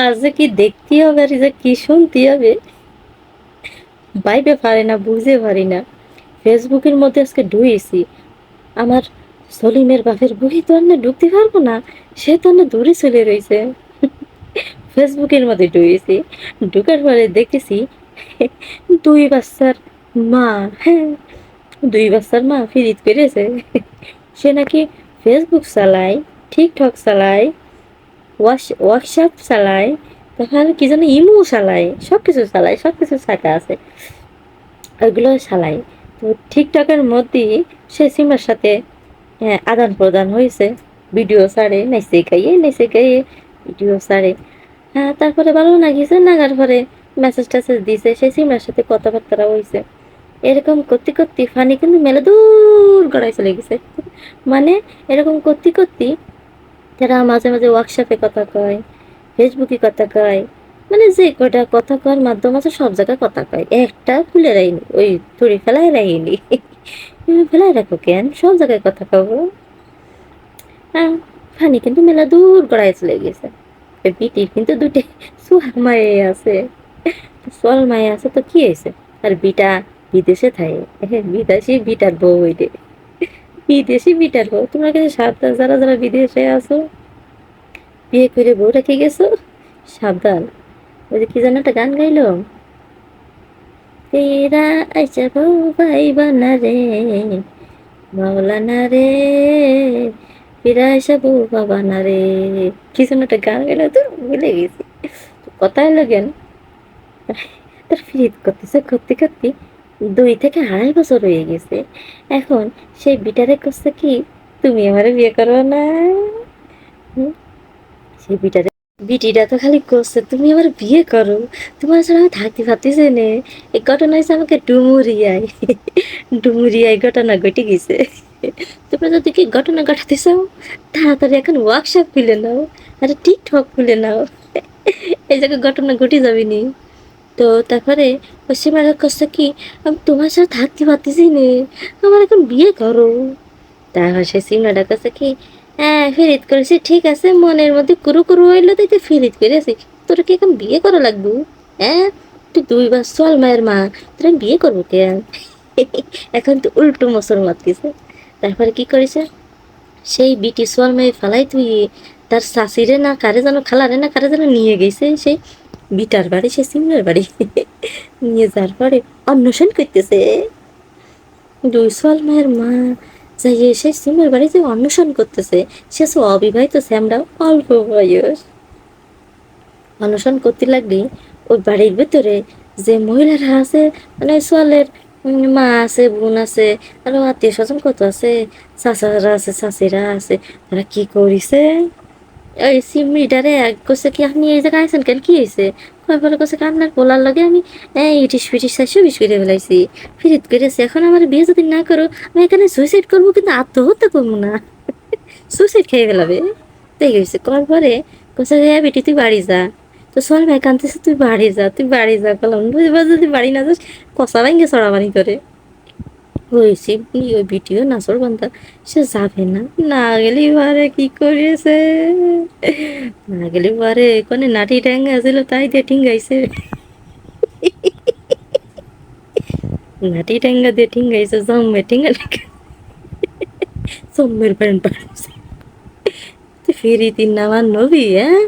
আর যে কি দেখতে হবে আর যে কি শুনতে হবে ভাইবে পারে না, বুঝে পারি না। ফেসবুকের মধ্যে আজকে ঢুকেছি, আমার সলিমের বাপের বুড়ি তো আর না ঢুকতে পারবো না, সে তো আর না দূরে চলে রয়েছে। ফেসবুকের মধ্যে ঢুকেছি, ঢুকার পরে দেখতেছি দুই বাচ্চার মা, হ্যাঁ, দুই বাচ্চার মা ফিরিত পেরেছে। সে নাকি ফেসবুক চালায়, টিকটক চালায়, হোয়াটসঅ্যাপ চালায়, তারপরে কি যেন ইমো চালায়, সব কিছু চালায়, সব কিছু শাখা আছে, ওইগুলো চালায়। তো টিকটকের মধ্যেই সে সিমার সাথে আদান প্রদান হয়েছে, ভিডিও ছাড়ে, নেচে গাইয়ে ভিডিও ছাড়ে। হ্যাঁ, তারপরে ভালো লাগিয়েছে, নাগার পরে মেসেজ টেসেজ দিছে, সে সিমার সাথে কথাবার্তা হয়েছে। এরকম করতে করতে ফানি কিন্তু মেলা দূর গড়াই চলে গেছে। মানে এরকম করতে করতে তারা মাঝে মাঝে ওয়ার্কশপে কথা কয়, ফেসবুকে কথা কয়, মানে যে কটা কথা কর মাধ্যম আছে সব জায়গায় কথা কয়, একটা খুলে রাখেনি, ওই থুড়ি ফেলাই রাখেনি। ফেলাই রাখো কেন, সব জায়গায় কথা কব। হ্যাঁ, ফানি কিন্তু মেলা দূর গড়াই চলে গেছে। বিটির কিন্তু দুটি সোয়াল মায়ে আছে, সোয়াল মায়ে আছে তো কি হয়েছে, আর বিটা বিদেশে থাকে, বিদেশি বিটার বউ ওইটে, বিদেশি বিটার বউ। তোমরা কিন্তু সাবধান, যারা যারা বিদেশে আছো, বিয়ে করে বউ রেখে গেছো, সাবধান। ওই যে কি যেন একটা গান গাইলো, তেরা আইসা বউ ভাই বানা রে, মাওলানা রে, তেরা আইসা বউ বাবা না রে, কি যেন একটা গান গাইলো তো ভুলে গেছি। তো কথা হলো কেন, তার ফিরিত করতেছে করতে করতে 2 থেকে 2.5 বছর হয়ে গেছে। এখন সেই বিটারে করছে কি, তুমি আমারে বিয়ে করো না। হুম, সেই বিটারে, বিটিটা তো খালি করছে তুমি আমার বিয়ে করো, তোমার ছাড়া আমি থাকতে পারতেছি নে। এই ঘটনা হয়েছে আমাকে ডুমুরিয়ায়, ডুমুরিয়ায় ঘটনা ঘটে গেছে। তোমরা যদি কি ঘটনা ঘটাতে চাও, তাড়াতাড়ি এখন ওয়ার্কশপ খুলে নাও, আর টিকটক খুলে নাও, এই জায়গায় ঘটনা ঘটে যাবে নি। তো তারপরে পশ্চিমারা করছে কি, আমি তোমার সাথে থাকতে পারতেছি নে, আমার এখন বিয়ে করো। তারপর সে সিমরাটা কাছে কি, হ্যাঁ ফিরিত করেছি ঠিক আছে, মনের মধ্যে কুরু কুরু হইলো তাই তো ফিরিত করেছি, তোর কি এখন বিয়ে করা লাগবো? হ্যাঁ, তুই 2 বার চল মায়ের মা, তোর আমি বিয়ে করবো কেন? এখন তো উল্টো মসল মারতেছে। তারপরে কি করেছে, সেই বিটি সোয়াল মেয়ে ফালাই তুই তার শাশিরে না কারে যেন, খালারে না কারে যেন নিয়ে গেছে সেই বিটার বাড়ি, সে সিমরার বাড়ি। নিয়ে যাওয়ার পরে অন্বেষণ করতেছে, 2 সোয়াল মায়ের মা যাই এসে সিমের বাড়িতে অন্বেষণ করতেছে। সে তো অবিবাহিত, শ্যামরা অল্প বয়স। অন্বেষণ করতে লাগলি ওই বাড়ির ভেতরে যে মহিলারা আছে, মানে সোয়ালের মা আছে, বোন আছে, আরো আত্মীয় স্বজন কত আছে, চাচারা আছে, চাচিরা আছে, তারা কি করিছে, ওই সিমড়িটারে করছে কি, আপনি এই জায়গায় আছেন কেন, কি হয়েছে? কয়বার করছে কি, আপনার বলার লগে আমি এই ইটিস ফিটিস চাইছো বিষ করে ফেলাইছি, ফিরিত করেছি, এখন আমার বিয়ে যদি না করো আমি এখানে সুইসাইড করবো, কিন্তু আত্মহত্যা করবো না, সুইসাইড খেয়ে ফেলাবে। তাই গেছে কর পরে কোথায়, হ্যাঁ বেটি তুই বাড়ি যা। তো সোয়াল ভাই কানতেছে, তুই বাড়ি যা, তুই বাড়ি যা, বললাম যদি বাড়ি না যাস কষা ভাঙ্গে চড়াবানি করে। হয়েছে ওই ভিডিও নাচর বান্ধা, সে যাবে না, না গেলে এবারে কি করেছে, না গেলে এবারে কোনে নাটি ট্যাঙ্গা ছিল তাই দিয়ে ঠিঙ্গাইছে, নাটি ট্যাঙ্গা দিয়ে ঠিঙ্গাইছে, জম্মে ঠিঙ্গা জম্মের প্যান্ট পাড়ছে। তুই ফিরি তিন নামান নবী, হ্যাঁ।